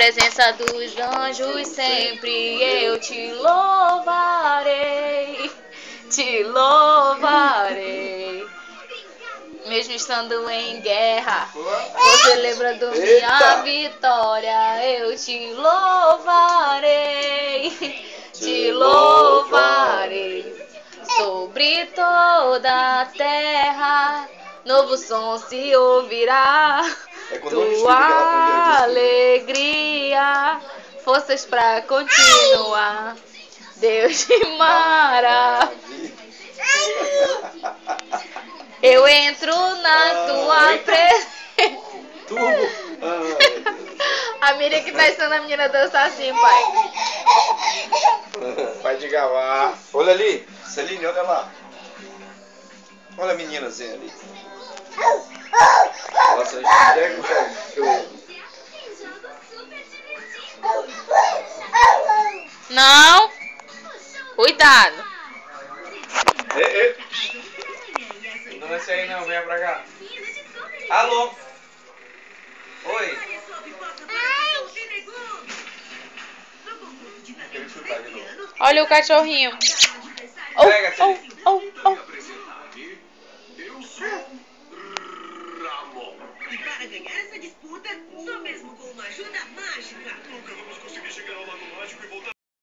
presença dos anjos sempre eu te louvarei, te louvarei. Mesmo estando em guerra, você lembra da minha vitória, eu te louvarei, te louvarei. Sobre toda a terra, novo som se ouvirá. Tua alegria, forças pra continuar. Deus de maravilha. Eu entro na tua presença. A Miriam que tá ensinando a menina a dançar assim, pai. Pai de Gavá. Olha ali, Celine, olha lá. Olha a meninazinha ali. Nossa, chega o cachorro. Não. Cuidado. Ei. Não vai sair não, venha pra cá. Alô? Oi? Olha o cachorrinho. Pega, Celine. Eu sou Ramon. E para ganhar essa disputa, só mesmo com uma ajuda mágica. Nunca vamos conseguir chegar ao Lago Mágico e voltar